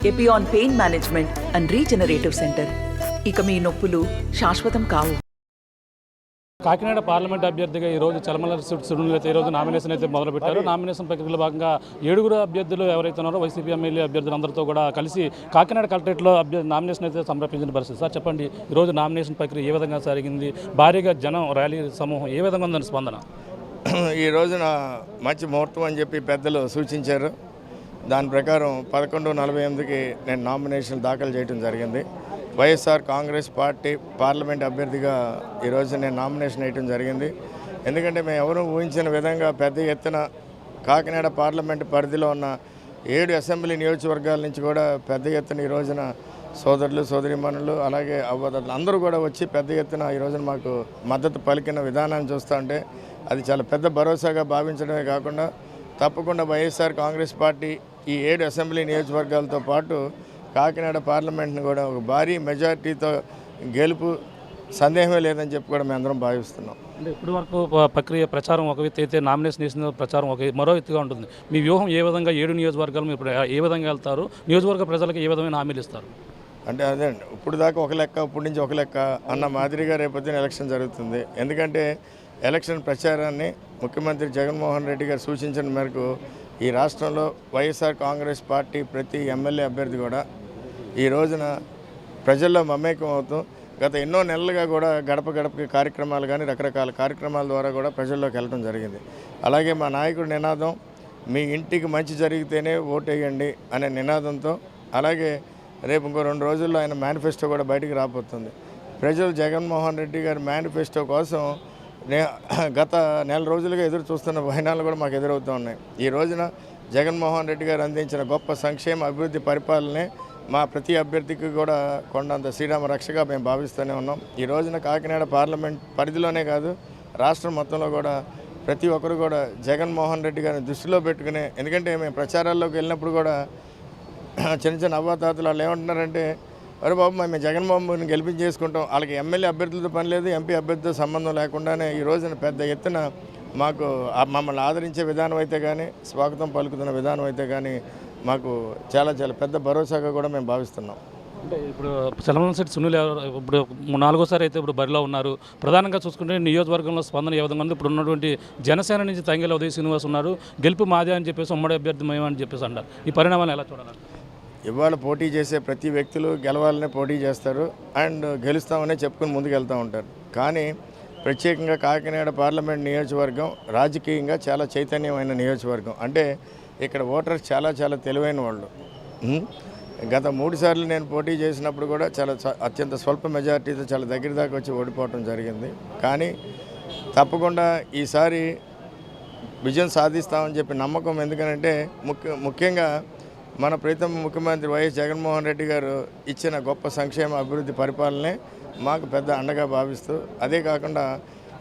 Epione pain management and regenerative centre. ఇక మీ నొప్పులు శాశ్వతం కావు. కాకినాడ పార్లమెంట్ అభ్యర్థిగా ఈరోజు చలమల సునీల్ అయితే ఈరోజు నామినేషన్ అయితే మొదలుపెట్టారు. నామినేషన్ ప్రక్రియలో భాగంగా 7 అభ్యర్థులు ఎవరైతే ఉన్నారో వైసీపీ ఎమ్మెల్యే అభ్యర్థులందరితో కూడా కలిసి కాకినాడ కలెక్టరేట్లో నామినేషన్ అయితే సమర్పించిన పరిస్థితి. సార్ చెప్పండి, ఈరోజు నామినేషన్ ప్రక్రియ ఏ విధంగా జరిగింది? భారీగా జనం ర్యాలీ సమూహం ఏ విధంగా ఉందని స్పందన? ఈ రోజున మంచి ముహూర్తం అని చెప్పి పెద్దలు సూచించారు. దాని ప్రకారం 11:48కి నేను నామినేషన్ దాఖలు చేయడం జరిగింది. వైఎస్ఆర్ కాంగ్రెస్ పార్టీ పార్లమెంట్ అభ్యర్థిగా ఈరోజు నేను నామినేషన్ వేయడం జరిగింది. ఎందుకంటే మేము ఎవరూ ఊహించిన విధంగా పెద్ద ఎత్తున కాకినాడ పార్లమెంట్ పరిధిలో ఉన్న 7 అసెంబ్లీ నియోజకవర్గాల నుంచి కూడా పెద్ద ఎత్తున ఈ రోజున సోదరులు సోదరీమణులు అలాగే అవ్వదలు అందరూ కూడా వచ్చి పెద్ద ఎత్తున ఈ రోజున మాకు మద్దతు పలికిన విధానాన్ని చూస్తూ ఉంటే అది చాలా పెద్ద భరోసాగా భావించడమే కాకుండా తప్పకుండా వైఎస్ఆర్ కాంగ్రెస్ పార్టీ ఈ 7 అసెంబ్లీ నియోజకవర్గాలతో పాటు కాకినాడ పార్లమెంట్ని కూడా ఒక భారీ మెజార్టీతో గెలుపు సందేహమే లేదని చెప్పి కూడా మేము అందరం భావిస్తున్నాం. అంటే ఇప్పటి వరకు ప్రక్రియ ప్రచారం ఒక వ్యక్తి అయితే నామినేషన్ చేసిన ప్రచారం మరో వ్యక్తిగా ఉంటుంది. మీ వ్యూహం ఏ విధంగా 7 నియోజకవర్గాలు మీరు ఏ విధంగా వెళ్తారు? నియోజకవర్గ ప్రజలకు ఏ విధమైన హామీలు ఇస్తారు? అంటే అదే అండి, ఇప్పుడు దాకా ఒక లెక్క, ఇప్పటి నుంచి ఒక లెక్క అన్న మాదిరిగా రేపొద్దున ఎలక్షన్ జరుగుతుంది. ఎందుకంటే ఎలక్షన్ ప్రచారాన్ని ముఖ్యమంత్రి జగన్మోహన్ రెడ్డి గారు సూచించిన మేరకు ఈ రాష్ట్రంలో వైఎస్ఆర్ కాంగ్రెస్ పార్టీ ప్రతి ఎమ్మెల్యే అభ్యర్థి కూడా ఈ రోజున ప్రజల్లో మమేకం అవుతూ గత ఎన్నో నెలలుగా కూడా గడప గడపకి కార్యక్రమాలు కానీ రకరకాల కార్యక్రమాల ద్వారా కూడా ప్రజల్లోకి వెళ్ళడం జరిగింది. అలాగే మా నాయకుడి నినాదం మీ ఇంటికి మంచి జరిగితేనే ఓటేయండి అనే నినాదంతో అలాగే రేపు ఇంకో 2 రోజుల్లో ఆయన మేనిఫెస్టో కూడా బయటికి రాబోతుంది. ప్రజలు జగన్మోహన్ రెడ్డి గారి మేనిఫెస్టో కోసం గత నెల రోజులుగా ఎదురు చూస్తున్న వైనాలు కూడా మాకు ఎదురవుతూ ఉన్నాయి. ఈ రోజున జగన్మోహన్ రెడ్డి గారు అందించిన గొప్ప సంక్షేమ అభివృద్ధి పరిపాలనే మా ప్రతి అభ్యర్థికి కూడా కొండంత శ్రీరామ రక్షగా మేము భావిస్తూనే ఉన్నాం. ఈ రోజున కాకినాడ పార్లమెంట్ పరిధిలోనే కాదు రాష్ట్రం మొత్తంలో కూడా ప్రతి ఒక్కరు కూడా జగన్మోహన్ రెడ్డి గారిని దృష్టిలో పెట్టుకునే, ఎందుకంటే మేము ప్రచారాల్లోకి వెళ్ళినప్పుడు కూడా చిన్న అవ్వాతాతలు వాళ్ళు ఏమంటున్నారంటే, అరే బాబు మేము జగన్మోహన్ గెలిపించేసుకుంటాం, వాళ్ళకి ఎమ్మెల్యే అభ్యర్థులతో పని లేదు, ఎంపీ అభ్యర్థులతో సంబంధం లేకుండానే ఈ రోజున పెద్ద ఎత్తున మాకు మమ్మల్ని ఆదరించే విధానం అయితే కానీ స్వాగతం పలుకుతున్న విధానం అయితే కానీ మాకు చాలా చాలా పెద్ద భరోసాగా కూడా మేము భావిస్తున్నాం. అంటే ఇప్పుడు చలమలశెట్టి సునీల్ ఇప్పుడు 4వ సారి అయితే ఇప్పుడు బరిలో ఉన్నారు. ప్రధానంగా చూసుకుంటే నియోజకవర్గంలో స్పందన ఏ విధంగా ఉంది? ఇప్పుడు ఉన్నటువంటి జనసేన నుంచి తంగెల ఉదయ్ శ్రీనివాస్ ఉన్నారు, గెలుపు మాదే అని చెప్పేసి ఉమ్మడి అభ్యర్థి మేమని చెప్పేసి అన్నారు. ఈ పరిణామాలు ఎలా చూడాలి? ఇవాళ పోటీ చేసే ప్రతి వ్యక్తులు గెలవాలనే పోటీ చేస్తారు అండ్ గెలుస్తామనే చెప్పుకొని ముందుకు వెళ్తూ ఉంటారు. కానీ ప్రత్యేకంగా కాకినాడ పార్లమెంట్ నియోజకవర్గం రాజకీయంగా చాలా చైతన్యమైన నియోజకవర్గం. అంటే ఇక్కడ ఓటర్స్ చాలా చాలా తెలివైన వాళ్ళు. గత 3 సార్లు నేను పోటీ చేసినప్పుడు కూడా చాలా అత్యంత స్వల్ప మెజార్టీతో చాలా దగ్గర దాకా వచ్చి ఓడిపోవడం జరిగింది. కానీ తప్పకుండా ఈసారి విజయం సాధిస్తామని చెప్పి నమ్మకం. ఎందుకంటే ముఖ్యంగా మన ప్రీతమ ముఖ్యమంత్రి వైఎస్ జగన్మోహన్ రెడ్డి గారు ఇచ్చిన గొప్ప సంక్షేమ అభివృద్ధి పరిపాలనే మాకు పెద్ద అండగా భావిస్తూ, అదే కాకుండా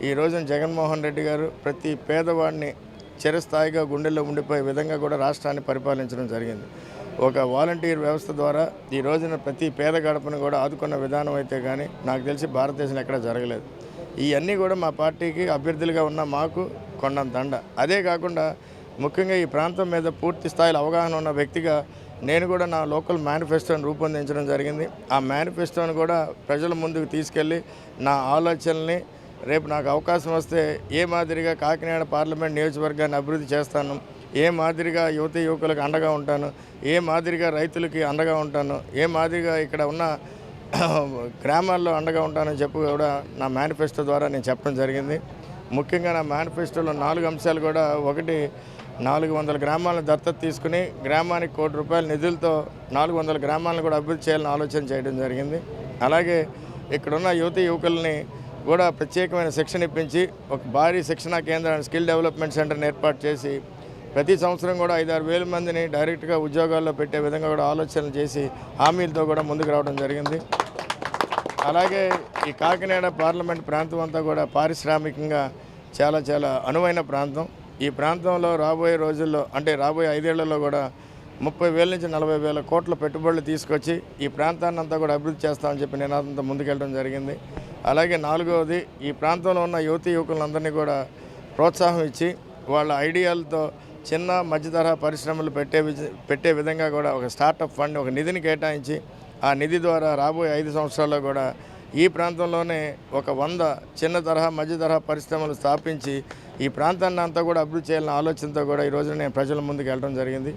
ఈ రోజున జగన్మోహన్ రెడ్డి గారు ప్రతి పేదవాడిని చిరస్థాయిగా గుండెల్లో ఉండిపోయే విధంగా కూడా రాష్ట్రాన్ని పరిపాలించడం జరిగింది. ఒక వాలంటీర్ వ్యవస్థ ద్వారా ఈ రోజున ప్రతి పేద గడపను కూడా ఆదుకున్న విధానం అయితే కానీ నాకు తెలిసి భారతదేశంలో ఎక్కడా జరగలేదు. ఇవన్నీ కూడా మా పార్టీకి అభ్యర్థులుగా ఉన్న మాకు కొండంత అండ. అదే కాకుండా ముఖ్యంగా ఈ ప్రాంతం మీద పూర్తి స్థాయిలో అవగాహన ఉన్న వ్యక్తిగా నేను కూడా నా లోకల్ మేనిఫెస్టోని రూపొందించడం జరిగింది. ఆ మేనిఫెస్టోని కూడా ప్రజల ముందుకు తీసుకెళ్ళి నా ఆలోచనల్ని రేపు నాకు అవకాశం వస్తే ఏ మాదిరిగా కాకినాడ పార్లమెంట్ నియోజకవర్గాన్ని అభివృద్ధి చేస్తాను, ఏ మాదిరిగా యువకులకు అండగా ఉంటాను, ఏ మాదిరిగా రైతులకి అండగా ఉంటాను, ఏ మాదిరిగా ఇక్కడ ఉన్న గ్రామాల్లో అండగా ఉంటానని చెప్పి కూడా నా మేనిఫెస్టో ద్వారా నేను చెప్పడం జరిగింది. ముఖ్యంగా నా మేనిఫెస్టోలో 4 అంశాలు కూడా, ఒకటి 400 గ్రామాలను దత్తత తీసుకుని గ్రామానికి ₹1 కోటి నిధులతో 400 గ్రామాలను కూడా అభివృద్ధి చేయాలని ఆలోచన చేయడం జరిగింది. అలాగే ఇక్కడున్న యువకుల్ని కూడా ప్రత్యేకమైన శిక్షణ ఇప్పించి ఒక భారీ శిక్షణా కేంద్రాన్ని స్కిల్ డెవలప్మెంట్ సెంటర్ని ఏర్పాటు చేసి ప్రతి సంవత్సరం కూడా 5-6 వేల మందిని డైరెక్ట్గా ఉద్యోగాల్లో పెట్టే విధంగా కూడా ఆలోచనలు చేసి హామీలతో కూడా ముందుకు రావడం జరిగింది. అలాగే ఈ కాకినాడ పార్లమెంట్ ప్రాంతం అంతా కూడా పారిశ్రామికంగా చాలా చాలా అనువైన ప్రాంతం. ఈ ప్రాంతంలో రాబోయే రోజుల్లో అంటే రాబోయే 5 ఏళ్లలో కూడా 30,000 నుంచి 40,000 కోట్ల పెట్టుబడులు తీసుకొచ్చి ఈ ప్రాంతాన్ని అంతా కూడా అభివృద్ధి చేస్తామని చెప్పి నినాదంతో ముందుకెళ్ళడం జరిగింది. అలాగే 4వది ఈ ప్రాంతంలో ఉన్న యువకులందరినీ కూడా ప్రోత్సాహం ఇచ్చి వాళ్ళ ఐడియాలతో చిన్న మధ్య తరహా పరిశ్రమలు పెట్టే విధంగా కూడా ఒక స్టార్టప్ ఫండ్ ఒక నిధిని కేటాయించి ఆ నిధి ద్వారా రాబోయే 5 సంవత్సరాల్లో కూడా ఈ ప్రాంతంలోనే ఒక 100 చిన్న తరహా మధ్య తరహా పరిశ్రమలు స్థాపించి ఈ ప్రాంతాన్ని అంతా కూడా అభివృద్ధి చేయాలన్న ఆలోచనతో కూడా ఈ రోజున నేను ప్రజల ముందుకు వెళ్ళడం జరిగింది.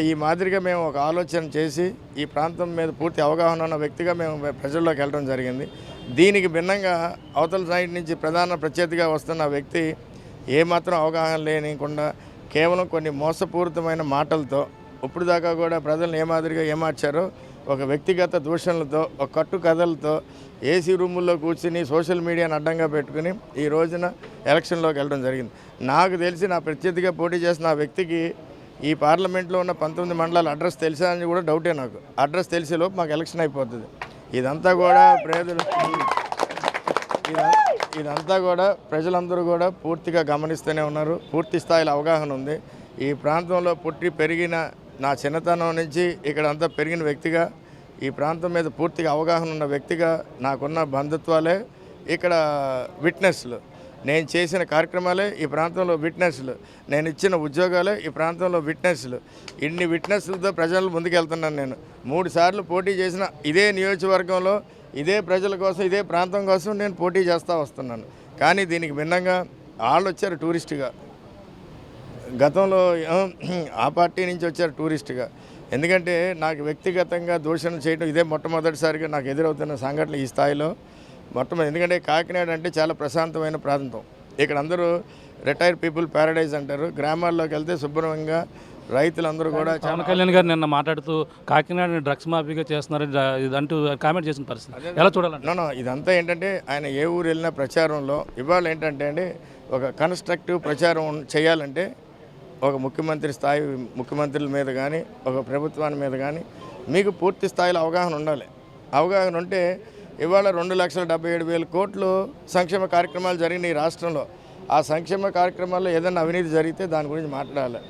ఈ మాదిరిగా మేము ఒక ఆలోచన చేసి ఈ ప్రాంతం మీద పూర్తి అవగాహన ఉన్న వ్యక్తిగా మేము ప్రజల్లోకి వెళ్ళడం జరిగింది. దీనికి భిన్నంగా అవతల సైడ్ నుంచి ప్రధాన ప్రత్యర్థిగా వస్తున్న వ్యక్తి ఏమాత్రం అవగాహన లేనికుండా కేవలం కొన్ని మోసపూరితమైన మాటలతో ఇప్పుడు దాకా కూడా ప్రజలను ఏ మాదిరిగా ఏమార్చారో ఒక వ్యక్తిగత దూషణలతో ఒక కట్టు కథలతో ఏసీ రూముల్లో కూర్చుని సోషల్ మీడియాను అడ్డంగా పెట్టుకుని ఈ రోజున ఎలక్షన్లోకి వెళ్ళడం జరిగింది. నాకు తెలిసి నా ప్రత్యర్థిగా పోటీ చేసిన ఆ వ్యక్తికి ఈ పార్లమెంట్లో ఉన్న 19 మండలాల అడ్రస్ తెలిసా అని కూడా డౌటే నాకు. అడ్రస్ తెలిసేలోపు మాకు ఎలక్షన్ అయిపోతుంది. ఇదంతా కూడా ప్రజలందరూ కూడా పూర్తిగా గమనిస్తూనే ఉన్నారు. పూర్తి స్థాయిలో అవగాహన ఉంది. ఈ ప్రాంతంలో పుట్టి పెరిగిన నా చిన్నతనం నుంచి ఇక్కడ అంతా పెరిగిన వ్యక్తిగా ఈ ప్రాంతం మీద పూర్తిగా అవగాహన ఉన్న వ్యక్తిగా నాకున్న బంధుత్వాలే ఇక్కడ విట్నెస్లు. నేను చేసిన కార్యక్రమాలే ఈ ప్రాంతంలో విట్నెస్లు. నేను ఇచ్చిన ఉద్యోగాలే ఈ ప్రాంతంలో విట్నెస్లు. ఇన్ని విట్నెస్లతో ప్రజలు ముందుకెళ్తున్నాను. నేను 3 సార్లు పోటీ చేసిన ఇదే నియోజకవర్గంలో ఇదే ప్రజల కోసం ఇదే ప్రాంతం కోసం నేను పోటీ చేస్తూ వస్తున్నాను. కానీ దీనికి భిన్నంగా వాళ్ళు వచ్చారు టూరిస్టుగా, గతంలో ఆ పార్టీ నుంచి వచ్చారు టూరిస్టుగా. ఎందుకంటే నాకు వ్యక్తిగతంగా దూషణ చేయడం ఇదే మొట్టమొదటిసారిగా నాకు ఎదురవుతున్న సంఘటనలు ఈ స్థాయిలో ఎందుకంటే కాకినాడ అంటే చాలా ప్రశాంతమైన ప్రాంతం. ఇక్కడ అందరూ రిటైర్డ్ పీపుల్ ప్యారడైజ్ అంటారు. గ్రామాల్లోకి వెళ్తే శుభ్రంగా రైతులందరూ కూడా. పవన్ కళ్యాణ్ గారు నిన్న మాట్లాడుతూ కాకినాడ డ్రగ్స్ మాఫీగా చేస్తున్నారు ఇదంటూ కామెంట్ చేసిన పరిస్థితి ఎలా చూడాలంటే ఇదంతా ఏంటంటే ఆయన ఏ ఊరు వెళ్ళిన ప్రచారంలో ఇవాళ ఏంటంటే అండి ఒక కన్స్ట్రక్టివ్ ప్రచారం చేయాలంటే ఒక ముఖ్యమంత్రుల మీద కానీ ఒక ప్రభుత్వాన్ని మీద కానీ మీకు పూర్తి స్థాయిలో అవగాహన ఉండాలి. అవగాహన ఉంటే ఇవాళ 2,77,000 కోట్లు సంక్షేమ కార్యక్రమాలు జరిగినాయి ఈ రాష్ట్రంలో. ఆ సంక్షేమ కార్యక్రమాల్లో ఏదైనా అవినీతి జరిగితే దాని గురించి మాట్లాడాలి.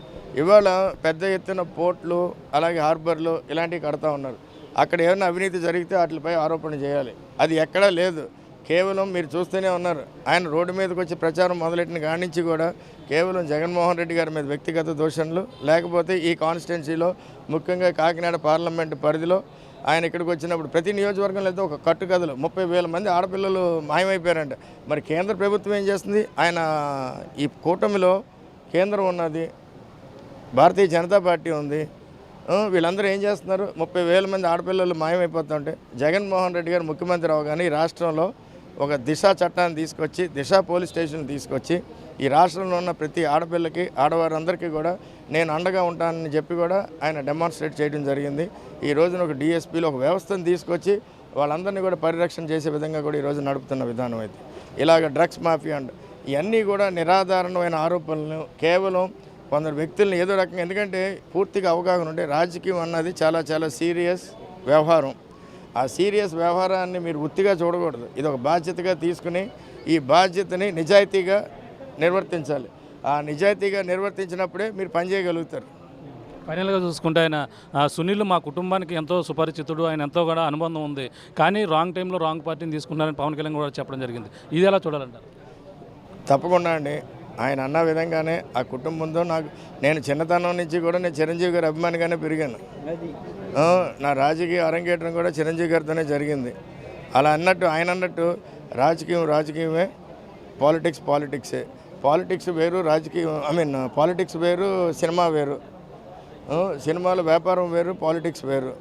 ఇవాళ పెద్ద ఎత్తున పోర్ట్లు అలాగే హార్బర్లు ఇలాంటివి కడతా ఉన్నారు. అక్కడ ఏమైనా అవినీతి జరిగితే వాటిపై ఆరోపణ చేయాలి. అది ఎక్కడా లేదు. కేవలం మీరు చూస్తూనే ఉన్నారు. ఆయన రోడ్డు మీదకి వచ్చి ప్రచారం మొదలెట్టిన కాడి నుంచి కూడా కేవలం జగన్మోహన్ రెడ్డి గారి మీద వ్యక్తిగత దూషణలు, లేకపోతే ఈ కాన్స్టిట్యున్సీలో ముఖ్యంగా కాకినాడ పార్లమెంటు పరిధిలో ఆయన ఇక్కడికి వచ్చినప్పుడు ప్రతి నియోజకవర్గంలో అయితే ఒక కట్టుకథలు 30,000 మంది ఆడపిల్లలు మాయమైపోయారంట. మరి కేంద్ర ప్రభుత్వం ఏం చేస్తుంది? ఆయన ఈ కూటమిలో కేంద్రం ఉన్నది, భారతీయ జనతా పార్టీ ఉంది. వీళ్ళందరూ ఏం చేస్తున్నారు? 30,000 మంది ఆడపిల్లలు మాయమైపోతుంటే జగన్మోహన్ రెడ్డి గారు ముఖ్యమంత్రి అవగానే ఈ రాష్ట్రంలో ఒక దిశ చట్టాన్ని తీసుకొచ్చి దిశ పోలీస్ స్టేషన్ తీసుకొచ్చి ఈ రాష్ట్రంలో ఉన్న ప్రతి ఆడపిల్లకి ఆడవారందరికీ కూడా నేను అండగా ఉంటానని చెప్పి కూడా ఆయన డెమాన్స్ట్రేట్ చేయడం జరిగింది. ఈ రోజున ఒక డిఎస్పీలో ఒక వ్యవస్థను తీసుకొచ్చి వాళ్ళందరినీ కూడా పరిరక్షణ చేసే విధంగా కూడా ఈరోజు నడుపుతున్న విధానం అయితే ఇలాగ డ్రగ్స్ మాఫియా అండ్ ఇవన్నీ కూడా నిరాధారణమైన ఆరోపణలు కేవలం కొందరు వ్యక్తులను ఏదో రకంగా. ఎందుకంటే పూర్తిగా అవగాహన ఉంటే రాజకీయం అన్నది చాలా చాలా సీరియస్ వ్యవహారం. ఆ సీరియస్ వ్యవహారాన్ని మీరు ఉత్తిగా చూడకూడదు. ఇది ఒక బాధ్యతగా తీసుకుని ఈ బాధ్యతని నిజాయితీగా నిర్వర్తించాలి. ఆ నిజాయితీగా నిర్వర్తించినప్పుడే మీరు పనిచేయగలుగుతారు. ఫైనల్గా చూసుకుంటే ఆయన సునీల్ మా కుటుంబానికి ఎంతో సుపరిచితుడు, ఆయన ఎంతో కూడా అనుబంధం ఉంది. కానీ రాంగ్ టైంలో రాంగ్ పార్టీని తీసుకున్నారని పవన్ కళ్యాణ్ కూడా చెప్పడం జరిగింది. ఇది ఎలా చూడాలంటారు? తప్పకుండా అండి. ఆయన అన్న విధంగానే ఆ కుటుంబంతో నేను చిన్నతనం నుంచి కూడా నేను చిరంజీవి గారి అభిమానిగానే పెరిగాను. నా రాజకీయ అరంగేట్రం కూడా చిరంజీవి గారితోనే జరిగింది. అలా అన్నట్టు ఆయన అన్నట్టు రాజకీయమే, పాలిటిక్సే. పాలిటిక్స్ వేరు, రాజకీయం పాలిటిక్స్ వేరు, సినిమా వేరు. సినిమాలో వ్యాపారం వేరు, పాలిటిక్స్ వేరు.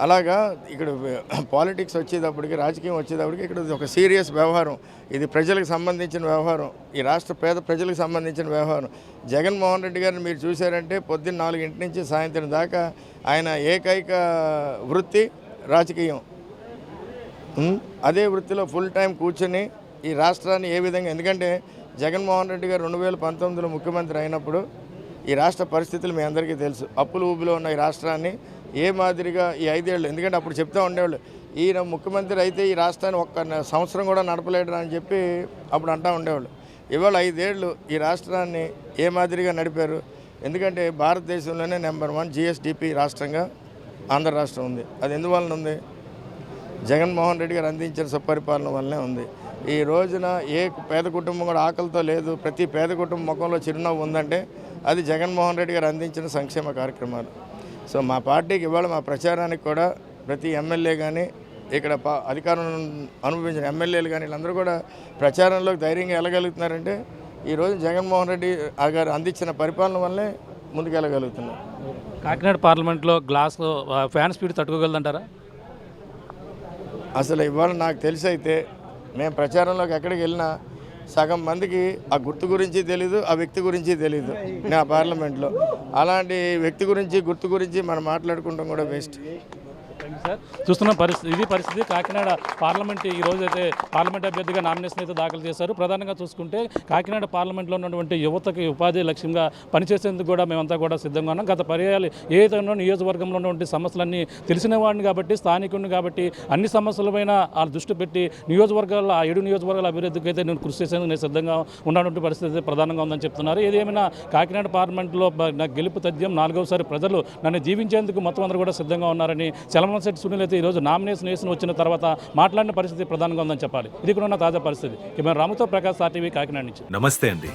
అలాగా ఇక్కడ పాలిటిక్స్ వచ్చేటప్పటికి, రాజకీయం వచ్చేటప్పటికి ఇక్కడ ఒక సీరియస్ వ్యవహారం. ఇది ప్రజలకు సంబంధించిన వ్యవహారం, ఈ రాష్ట్ర పేద ప్రజలకు సంబంధించిన వ్యవహారం. జగన్మోహన్ రెడ్డి గారిని మీరు చూశారంటే పొద్దున్న 4 నుంచి సాయంత్రం దాకా ఆయన ఏకైక వృత్తి రాజకీయం. అదే వృత్తిలో ఫుల్ టైం కూర్చొని ఈ రాష్ట్రాన్ని ఏ విధంగా, ఎందుకంటే జగన్మోహన్ రెడ్డి గారు 2019లో ముఖ్యమంత్రి అయినప్పుడు ఈ రాష్ట్ర పరిస్థితులు మీ అందరికీ తెలుసు. అప్పుల ఊబిలో ఉన్న ఈ రాష్ట్రాన్ని ఏ మాదిరిగా ఈ 5 ఏళ్ళు, ఎందుకంటే అప్పుడు చెప్తూ ఉండేవాళ్ళు ఈయన ముఖ్యమంత్రి అయితే ఈ రాష్ట్రాన్ని ఒక్క సంవత్సరం కూడా నడపలేడు అని చెప్పి అప్పుడు అంటూ ఉండేవాళ్ళు. ఇవాళ 5 ఏళ్ళు ఈ రాష్ట్రాన్ని ఏ మాదిరిగా నడిపారు? ఎందుకంటే భారతదేశంలోనే నెంబర్ 1 GSDP రాష్ట్రంగా ఆంధ్ర రాష్ట్రం ఉంది. అది ఎందువలన ఉంది? జగన్మోహన్ రెడ్డి గారు అందించిన సుపరిపాలన వల్లనే ఉంది. ఈ రోజున ఏ పేద కుటుంబం కూడా ఆకలితో లేదు, ప్రతి పేద కుటుంబం ముఖంలో చిరునవ్వు ఉందంటే అది జగన్మోహన్ రెడ్డి గారు అందించిన సంక్షేమ కార్యక్రమాలు. సో మా పార్టీకి ఇవాళ మా ప్రచారానికి కూడా ప్రతి ఎమ్మెల్యే కానీ ఇక్కడ అధికారం అనుభవించిన ఎమ్మెల్యేలు కానీ వీళ్ళందరూ కూడా ప్రచారంలోకి ధైర్యంగా వెళ్ళగలుగుతున్నారంటే ఈరోజు జగన్మోహన్ రెడ్డి గారు అందించిన పరిపాలన వల్లే ముందుకెళ్ళగలుగుతున్నారు. కాకినాడ పార్లమెంట్లో గ్లాస్ ఫ్యాన్ స్పీడ్ తట్టుకోగలదంటారా? అసలు ఇవాళ నాకు తెలిసి అయితే మేము ప్రచారంలోకి ఎక్కడికి వెళ్ళినా సగం మందికి ఆ గుర్తు గురించి తెలీదు, ఆ వ్యక్తి గురించి తెలీదు. నా పార్లమెంట్లో అలాంటి వ్యక్తి గురించి గుర్తు గురించి మనం మాట్లాడుకుంటాం కూడా వేస్ట్. సార్ చూస్తున్న పరిస్థితి కాకినాడ పార్లమెంట్ ఈ రోజు అయితే పార్లమెంట్ అభ్యర్థిగా నామినేషన్ అయితే దాఖలు చేశారు. ప్రధానంగా చూసుకుంటే కాకినాడ పార్లమెంట్లో ఉన్నటువంటి యువతకి ఉపాధి లక్ష్యంగా పనిచేసేందుకు కూడా మేమంతా కూడా సిద్ధంగా ఉన్నాం. గత పర్యాయాలు ఏదైతే నియోజకవర్గంలో ఉన్నటువంటి సమస్యలన్నీ తెలిసిన వాడిని కాబట్టి స్థానికుడిని కాబట్టి అన్ని సమస్యలపైన ఆ దృష్టి పెట్టి నియోజకవర్గాల 7 నియోజకవర్గాల అభివృద్ధికి అయితే నేను కృషి చేసేందుకు నేను సిద్ధంగా ఉన్నటువంటి పరిస్థితి ప్రధానంగా ఉందని చెప్తున్నారు. ఏదేమైనా కాకినాడ పార్లమెంట్లో నాకు గెలుపు తథ్యం 4వసారి ప్రజలు నన్ను జీవించేందుకు మొత్తం అందరూ కూడా సిద్ధంగా ఉన్నారని చలమలశెట్టి సునీల్ అయితే ఈరోజు నామినేషన్ వచ్చిన తర్వాత మాట్లాడిన పరిస్థితి ప్రధానంగా ఉందని చెప్పాలి. ఇది కూడా ఉన్న తాజా పరిస్థితి. కెమెరా రాముతో ప్రకాష్, RTV కాకినాడ నుంచి. నమస్తే అండి.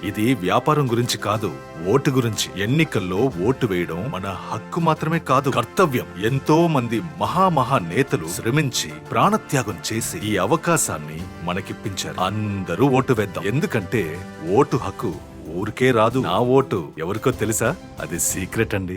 ఇది వ్యాపారం గురించి కాదు, ఓటు గురించి. ఎన్నికల్లో ఓటు వేయడం మన హక్కు మాత్రమే కాదు, కర్తవ్యం. ఎంతో మంది మహా నేతలు శ్రమించి ప్రాణత్యాగం చేసి ఈ అవకాశాన్ని మనకిప్పించారు. అందరూ ఓటు వేద్దాం. ఎందుకంటే ఓటు హక్కు ఊరికే రాదు. నా ఓటు ఎవరికో తెలుసా? అది సీక్రెట్ అండి.